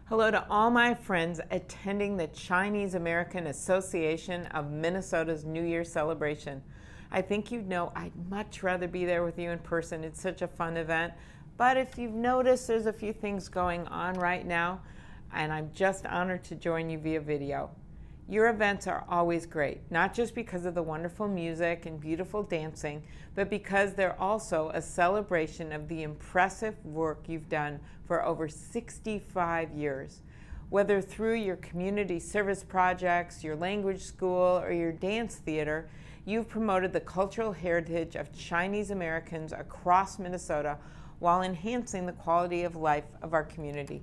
Hello to all my friends attending the Chinese American Association of Minnesota's New Year celebration. I think you know I'd much rather be there with you in person. It's such a fun event. But if you've noticed, there's a few things going on right now, and I'm just honored to join you via video. Your events are always great, not just because of the wonderful music and beautiful dancing, but because they're also a celebration of the impressive work you've done for over 65 years. Whether through your community service projects, your language school, or your dance theater, you've promoted the cultural heritage of Chinese Americans across Minnesota while enhancing the quality of life of our community.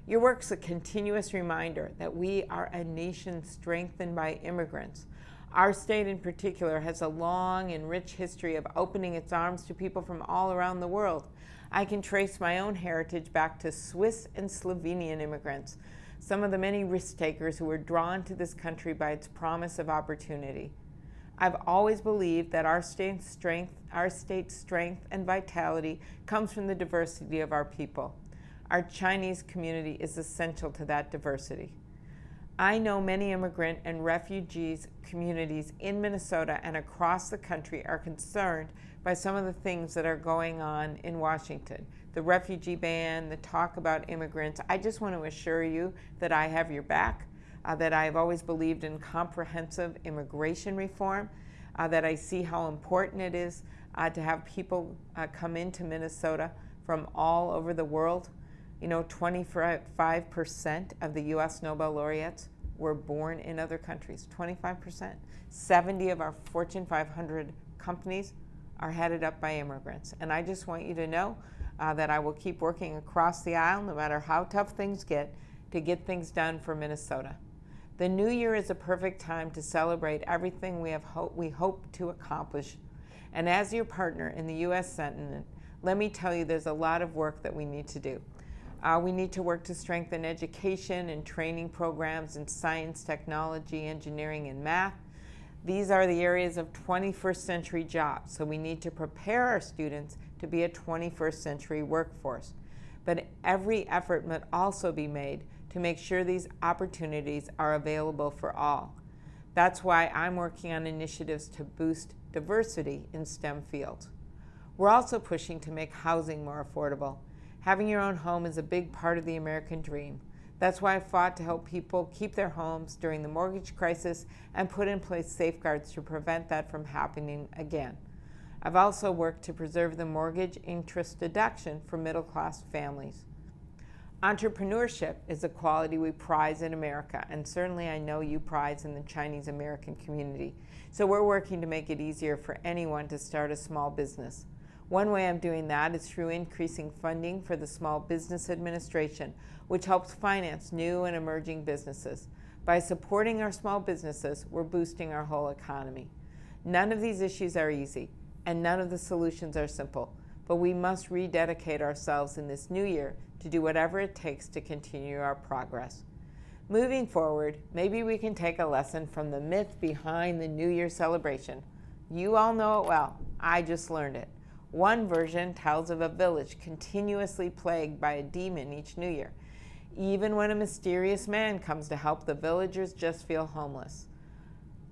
Your work's a continuous reminder that we are a nation strengthened by immigrants. Our state in particular has a long and rich history of opening its arms to people from all around the world. I can trace my own heritage back to Swiss and Slovenian immigrants, some of the many risk takers who were drawn to this country by its promise of opportunity. I've always believed that our state's strength and vitality comes from the diversity of our people. Our Chinese community is essential to that diversity. I know many immigrant and refugees communities in Minnesota and across the country are concerned by some of the things that are going on in Washington. The refugee ban, the talk about immigrants. I just want to assure you that I have your back, that I have always believed in comprehensive immigration reform, that I see how important it is to have people come into Minnesota from all over the world. You know, 25% of the U.S. Nobel laureates were born in other countries, 25%. 70 of our Fortune 500 companies are headed up by immigrants. And I just want you to know that I will keep working across the aisle, no matter how tough things get, to get things done for Minnesota. The new year is a perfect time to celebrate everything we hope to accomplish. And as your partner in the U.S. Senate, let me tell you there's a lot of work that we need to do. We need to work to strengthen education and training programs in science, technology, engineering, and math. These are the areas of 21st century jobs, so we need to prepare our students to be a 21st century workforce. But every effort must also be made to make sure these opportunities are available for all. That's why I'm working on initiatives to boost diversity in STEM fields. We're also pushing to make housing more affordable. Having your own home is a big part of the American dream. That's why I fought to help people keep their homes during the mortgage crisis and put in place safeguards to prevent that from happening again. I've also worked to preserve the mortgage interest deduction for middle-class families. Entrepreneurship is a quality we prize in America, and certainly I know you prize in the Chinese American community. So we're working to make it easier for anyone to start a small business. One way I'm doing that is through increasing funding for the Small Business Administration, which helps finance new and emerging businesses. By supporting our small businesses, we're boosting our whole economy. None of these issues are easy, and none of the solutions are simple, but we must rededicate ourselves in this new year to do whatever it takes to continue our progress. Moving forward, maybe we can take a lesson from the myth behind the New Year celebration. You all know it well. I just learned it. One version tells of a village continuously plagued by a demon each New Year. Even when a mysterious man comes to help, the villagers just feel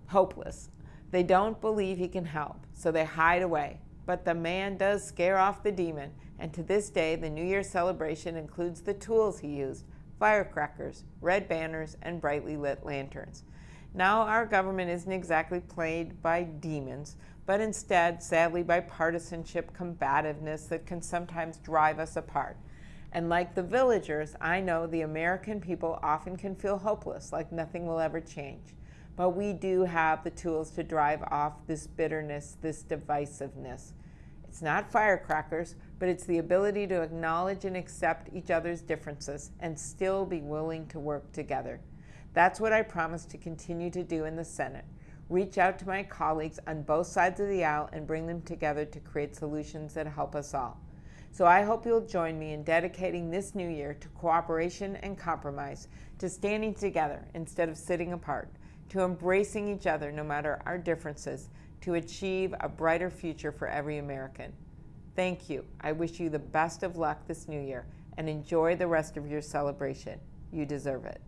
hopeless. They don't believe he can help, so they hide away. But the man does scare off the demon, and to this day, the New Year celebration includes the tools he used: firecrackers, red banners, and brightly lit lanterns. Now, our government isn't exactly plagued by demons, but instead, sadly, by partisanship, combativeness that can sometimes drive us apart. And like the villagers, I know the American people often can feel hopeless, like nothing will ever change. But we do have the tools to drive off this bitterness, this divisiveness. It's not firecrackers, but it's the ability to acknowledge and accept each other's differences and still be willing to work together. That's what I promise to continue to do in the Senate. Reach out to my colleagues on both sides of the aisle and bring them together to create solutions that help us all. So I hope you'll join me in dedicating this new year to cooperation and compromise, to standing together instead of sitting apart, to embracing each other no matter our differences, to achieve a brighter future for every American. Thank you. I wish you the best of luck this new year and enjoy the rest of your celebration. You deserve it.